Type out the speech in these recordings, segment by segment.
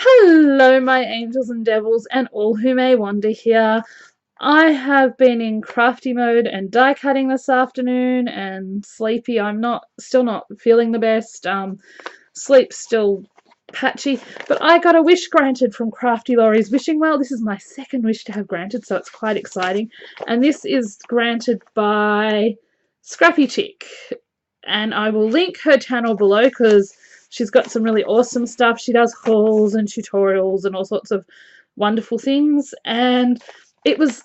Hello, my angels and devils, and all who may wander here. I have been in crafty mode and die cutting this afternoon, and sleepy. Still not feeling the best. Sleep's still patchy, but I got a wish granted from Crafty Laurie's Wishing Well. This is my second wish to have granted, so it's quite exciting. And this is granted by Scrappy Chick, and I will link her channel below because she's got some really awesome stuff. She does hauls and tutorials and all sorts of wonderful things, and it was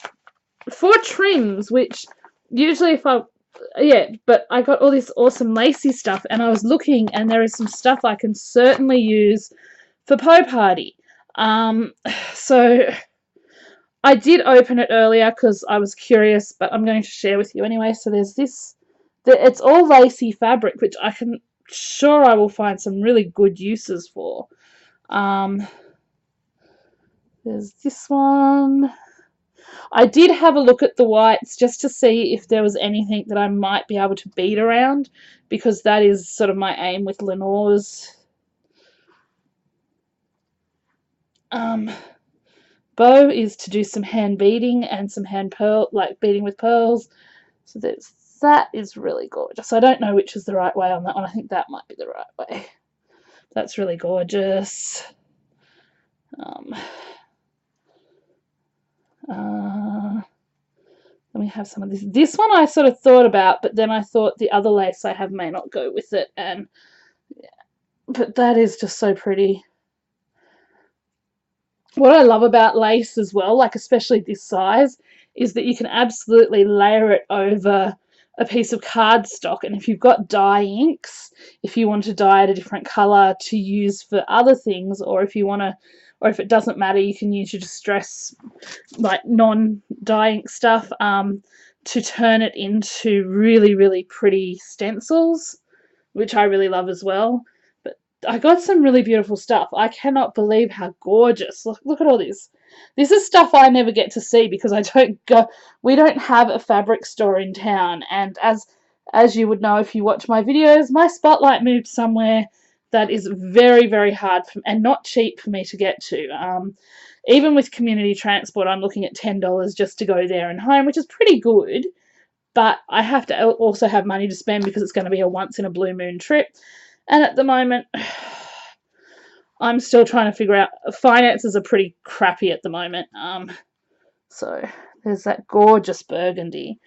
for trims, which usually but I got all this awesome lacy stuff, and I was looking, and there is some stuff I can certainly use for Poe Party. So I did open it earlier because I was curious, but I'm going to share with you anyway. So there's this, it's all lacy fabric, which I will find some really good uses for. There's this one. I did have a look at the whites just to see if there was anything that I might be able to bead around, because that is sort of my aim with Lenore's bow, is to do some hand beading and some hand beading with pearls. So that is really gorgeous. I don't know which is the right way on that one. I think that might be the right way. That's really gorgeous. Let me have some of this. This one I sort of thought about, but then I thought the other lace I have may not go with it, and yeah, but that is just so pretty. What I love about lace as well, like especially this size, is that you can absolutely layer it over a piece of cardstock, and if you've got dye inks, if you want to dye it a different color to use for other things, or if if it doesn't matter, you can use your distress, like non-dye ink stuff, to turn it into really, really pretty stencils, which I really love as well. But I got some really beautiful stuff. I cannot believe how gorgeous. Look at all this. This is stuff I never get to see because we don't have a fabric store in town, and as you would know if you watch my videos, my spotlight moved somewhere that is very, very hard and not cheap for me to get to. Even with community transport, I'm looking at $10 just to go there and home, which is pretty good, but I have to also have money to spend because it's going to be a once in a blue moon trip, and at the moment I'm still trying to figure out, finances are pretty crappy at the moment. So there's that gorgeous burgundy.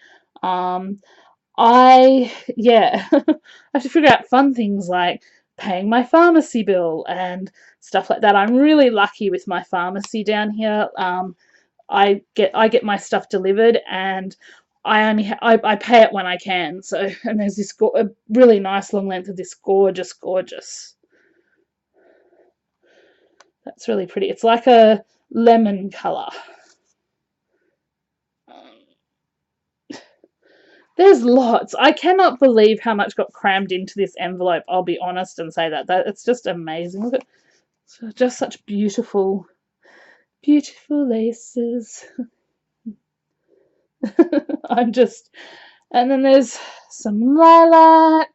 I have to figure out fun things like paying my pharmacy bill and stuff like that. I'm really lucky with my pharmacy down here. I get my stuff delivered, and I pay it when I can. So, and there's this a really nice long length of this gorgeous. That's really pretty. It's like a lemon color. There's lots. I cannot believe how much got crammed into this envelope. I'll be honest and say that it's just amazing. Look at just such beautiful laces. And then there's some lilac,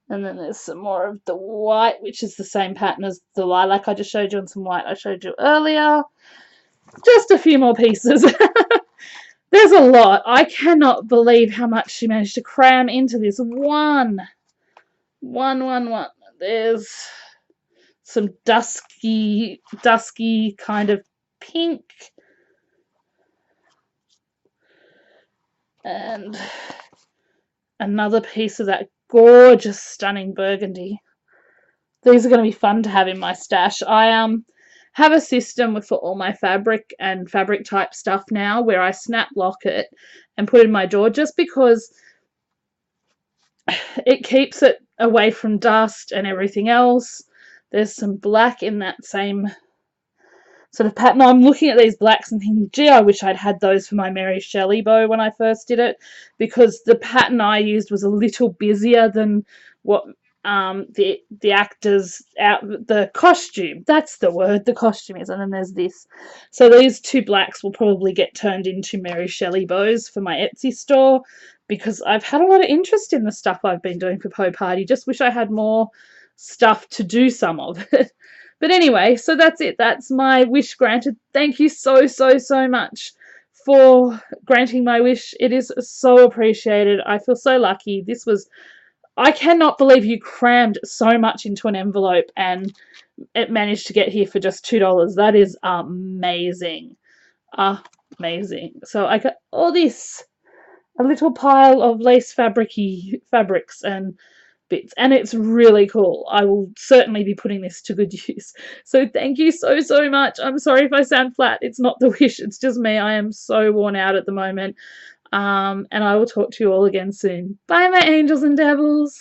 and then there's some more of the white, which is the same pattern as the lilac I just showed you, and some white I showed you earlier. Just a few more pieces. There's a lot. I cannot believe how much she managed to cram into this one. There's some dusky kind of pink. And another piece of that gorgeous, stunning burgundy. These are going to be fun to have in my stash. I have a system for all my fabric and fabric type stuff now where I snap lock it and put it in my drawer, just because it keeps it away from dust and everything else. There's some black in that same sort of pattern. I'm looking at these blacks and thinking, gee, I wish I'd had those for my Mary Shelley bow when I first did it, because the pattern I used was a little busier than what the actors the costume, that's the word, the costume is. And then there's this. So these two blacks will probably get turned into Mary Shelley bows for my Etsy store, because I've had a lot of interest in the stuff I've been doing for Poe Party. Just wish I had more stuff to do some of it. But anyway, so that's it. That's my wish granted. Thank you so, so, so much for granting my wish. It is so appreciated. I feel so lucky. I cannot believe you crammed so much into an envelope and it managed to get here for just $2. That is amazing. Amazing. So I got all this, a little pile of lace fabrics and bits, and it's really cool. I will certainly be putting this to good use. So thank you so, so much. I'm sorry if I sound flat. It's not the wish, it's just me. I am so worn out at the moment. And I will talk to you all again soon. Bye, my angels and devils.